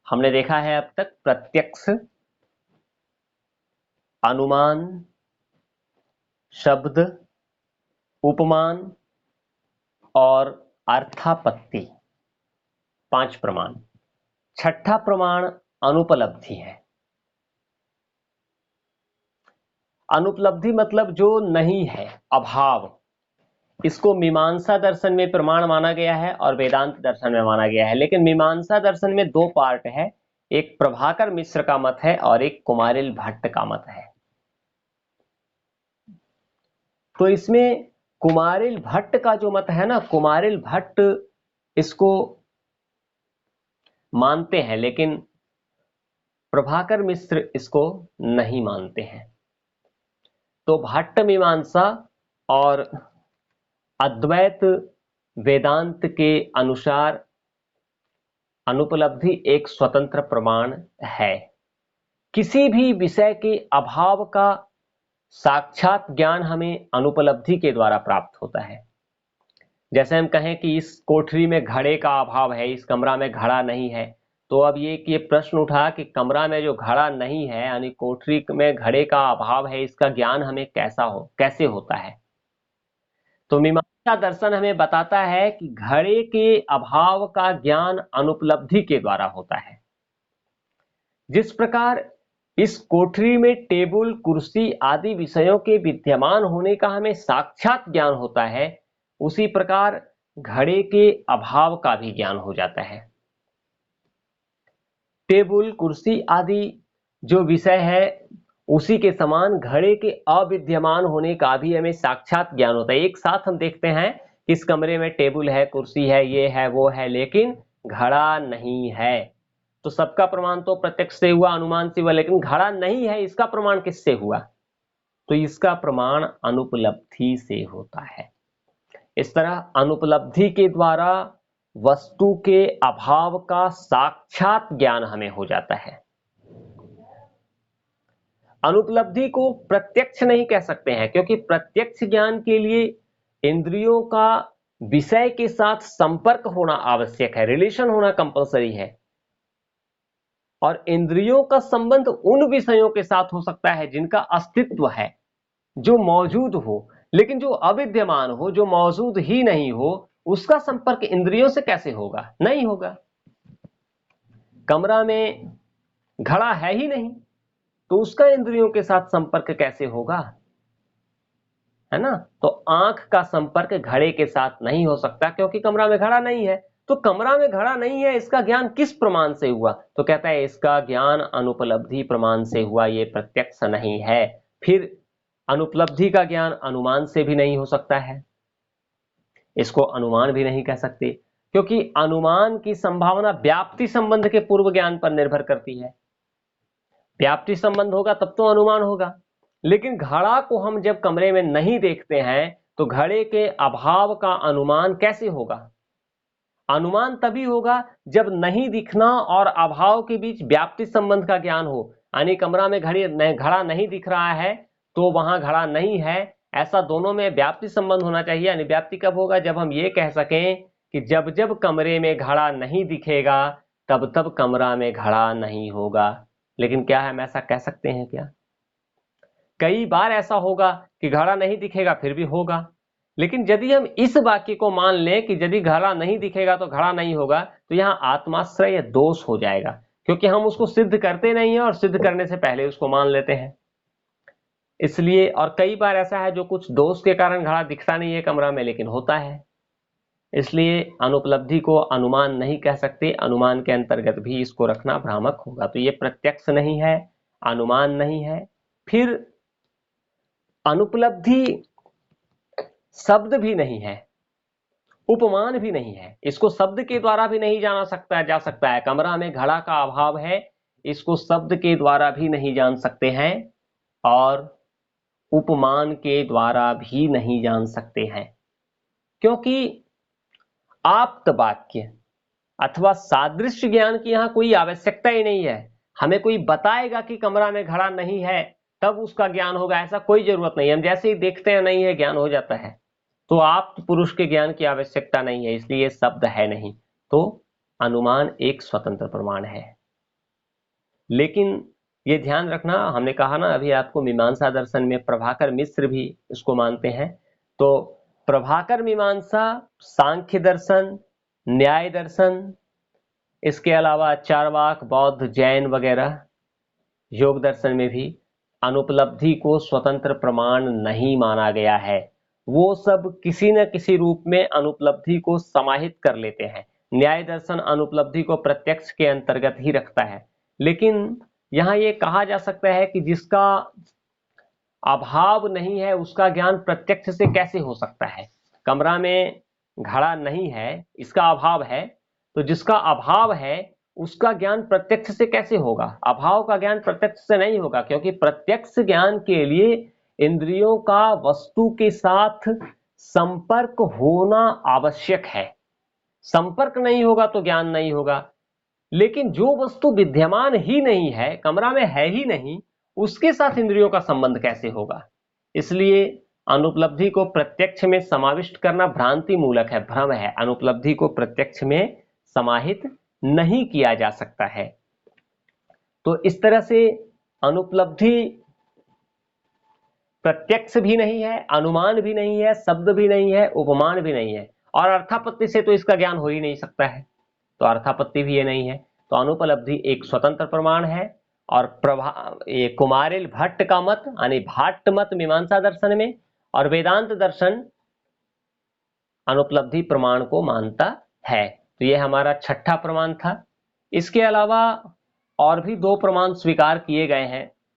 हमने देखा है अब तक प्रत्यक्ष, अनुमान, शब्द, उपमान और अर्थापत्ति, 5 प्रमाण। छठा प्रमाण अनुपलब्धि है। अनुपलब्धि मतलब जो नहीं है, अभाव। इसको मीमांसा दर्शन में प्रमाण माना गया है और वेदांत दर्शन में माना गया है। लेकिन मीमांसा दर्शन में 2 पार्ट है, एक प्रभाकर मिश्र का मत है और एक कुमारिल भट्ट का मत है। तो इसमें कुमारिल भट्ट का जो मत है ना, कुमारिल भट्ट इसको मानते हैं लेकिन प्रभाकर मिश्र इसको नहीं मानते हैं। तो भट्ट मीमांसा और अद्वैत वेदांत के अनुसार अनुपलब्धि एक स्वतंत्र प्रमाण है। किसी भी विषय के अभाव का साक्षात ज्ञान हमें अनुपलब्धि के द्वारा प्राप्त होता है। जैसे हम कहें कि इस कोठरी में घड़े का अभाव है, इस कमरा में घड़ा नहीं है, तो अब ये प्रश्न उठा कि कमरा में जो घड़ा नहीं है यानी कोठरी में घड़े का अभाव है, इसका ज्ञान हमें कैसे होता है। तो मीमांसा दर्शन हमें बताता है कि घड़े के अभाव का ज्ञान अनुपलब्धि के द्वारा होता है। जिस प्रकार इस कोठरी में टेबल, कुर्सी आदि विषयों के विद्यमान होने का हमें साक्षात ज्ञान होता है, उसी प्रकार घड़े के अभाव का भी ज्ञान हो जाता है। टेबल, कुर्सी आदि जो विषय है उसी के समान घड़े के अविद्यमान होने का भी हमें साक्षात ज्ञान होता है। एक साथ हम देखते हैं कि इस कमरे में टेबल है, कुर्सी है, ये है, वो है, लेकिन घड़ा नहीं है। तो सबका प्रमाण तो प्रत्यक्ष से हुआ, अनुमान से हुआ, लेकिन घड़ा नहीं है, इसका प्रमाण किससे हुआ? तो इसका प्रमाण अनुपलब्धि से होता है। इस तरह अनुपलब्धि के द्वारा वस्तु के अभाव का साक्षात ज्ञान हमें हो जाता है। अनुपलब्धि को प्रत्यक्ष नहीं कह सकते हैं, क्योंकि प्रत्यक्ष ज्ञान के लिए इंद्रियों का विषय के साथ संपर्क होना आवश्यक है, रिलेशन होना कंपलसरी है। और इंद्रियों का संबंध उन विषयों के साथ हो सकता है जिनका अस्तित्व है, जो मौजूद हो, लेकिन जो अविद्यमान हो, जो मौजूद ही नहीं हो, उसका संपर्क इंद्रियों से कैसे होगा? नहीं होगा। कमरा में घड़ा है ही नहीं, तो उसका इंद्रियों के साथ संपर्क कैसे होगा? है ना? तो आंख का संपर्क घड़े के साथ नहीं हो सकता, क्योंकि कमरा में घड़ा नहीं है। तो कमरा में घड़ा नहीं है, इसका ज्ञान किस प्रमाण से हुआ? तो कहता है इसका ज्ञान अनुपलब्धि प्रमाण से हुआ, ये प्रत्यक्ष नहीं है। फिर अनुपलब्धि का ज्ञान अनुमान से भी नहीं हो सकता है, इसको अनुमान भी नहीं कह सकते, क्योंकि अनुमान की संभावना व्याप्ति संबंध के पूर्व ज्ञान पर निर्भर करती है। व्याप्ति संबंध होगा तब तो अनुमान होगा। लेकिन घड़ा को हम जब कमरे में नहीं देखते हैं तो घड़े के अभाव का अनुमान कैसे होगा? अनुमान तभी होगा जब नहीं दिखना और अभाव के बीच व्याप्ति संबंध का ज्ञान हो। यानी कमरा में घड़ा नहीं दिख रहा है तो वहां घड़ा नहीं है, ऐसा दोनों में व्याप्ति संबंध होना चाहिए। यानी व्याप्ति कब होगा? जब हम ये कह सकें कि जब जब कमरे में घड़ा नहीं दिखेगा तब तब कमरा में घड़ा नहीं होगा। लेकिन क्या हम ऐसा कह सकते हैं क्या? कई बार ऐसा होगा कि घड़ा नहीं दिखेगा फिर भी होगा। लेकिन यदि हम इस वाक्य को मान लें कि यदि घड़ा नहीं दिखेगा तो घड़ा नहीं होगा, तो यहां आत्माश्रय दोष हो जाएगा, क्योंकि हम उसको सिद्ध करते नहीं है और सिद्ध करने से पहले उसको मान लेते हैं। इसलिए और कई बार ऐसा है जो कुछ दोष के कारण घड़ा दिखता नहीं है कमरा में, लेकिन होता है। इसलिए अनुपलब्धि को अनुमान नहीं कह सकते, अनुमान के अंतर्गत भी इसको रखना भ्रामक होगा। तो ये प्रत्यक्ष नहीं है, अनुमान नहीं है। फिर अनुपलब्धि शब्द भी नहीं है, उपमान भी नहीं है, इसको शब्द के द्वारा भी नहीं जाना जा सकता है। कमरा में घड़ा का अभाव है, इसको शब्द के द्वारा भी नहीं जान सकते हैं और उपमान के द्वारा भी नहीं जान सकते हैं, क्योंकि आप्त वाक्य अथवा सादृश्य ज्ञान की यहां कोई आवश्यकता ही नहीं है। हमें कोई बताएगा कि कमरा में घड़ा नहीं है तब उसका ज्ञान होगा, ऐसा कोई जरूरत नहीं है। हम जैसे ही देखते हैं नहीं है, ज्ञान हो जाता है। तो आप पुरुष के ज्ञान की आवश्यकता नहीं है, इसलिए शब्द है नहीं। तो अनुमान एक स्वतंत्र प्रमाण है। लेकिन ये ध्यान रखना, हमने कहा ना अभी आपको, मीमांसा दर्शन में प्रभाकर मिश्र भी इसको मानते हैं। तो प्रभाकर मीमांसा, सांख्य दर्शन, न्याय दर्शन, इसके अलावा चारवाक, बौद्ध, जैन वगैरह योग दर्शन में भी अनुपलब्धि को स्वतंत्र प्रमाण नहीं माना गया है। वो सब किसी न किसी रूप में अनुपलब्धि को समाहित कर लेते हैं। न्याय दर्शन अनुपलब्धि को प्रत्यक्ष के अंतर्गत ही रखता है, लेकिन यहाँ ये कहा जा सकता है कि जिसका अभाव नहीं है उसका ज्ञान प्रत्यक्ष से कैसे हो सकता है। कमरा में घड़ा नहीं है, इसका अभाव है, तो जिसका अभाव है उसका ज्ञान प्रत्यक्ष से कैसे होगा? अभाव का ज्ञान प्रत्यक्ष से नहीं होगा, क्योंकि प्रत्यक्ष ज्ञान के लिए इंद्रियों का वस्तु के साथ संपर्क होना आवश्यक है। संपर्क नहीं होगा तो ज्ञान नहीं होगा। लेकिन जो वस्तु विद्यमान ही नहीं है, कमरा में है ही नहीं, उसके साथ इंद्रियों का संबंध कैसे होगा? इसलिए अनुपलब्धि को प्रत्यक्ष में समाविष्ट करना भ्रांति मूलक है, भ्रम है। अनुपलब्धि को प्रत्यक्ष में समाहित नहीं किया जा सकता है। तो इस तरह से अनुपलब्धि प्रत्यक्ष भी नहीं है, अनुमान भी नहीं है, शब्द भी नहीं है, उपमान भी नहीं है, और अर्थापत्ति से तो इसका ज्ञान हो ही नहीं सकता है, तो अर्थापत्ति भी ये नहीं है। तो अनुपलब्धि एक स्वतंत्र प्रमाण है। और ये कुमारिल भट्ट का मत, यानी भाट्ट मत मीमांसा दर्शन में, और वेदांत दर्शन अनुपलब्धि प्रमाण को मानता है। तो ये हमारा छठा प्रमाण था। इसके अलावा और भी 2 प्रमाण स्वीकार किए गए हैं।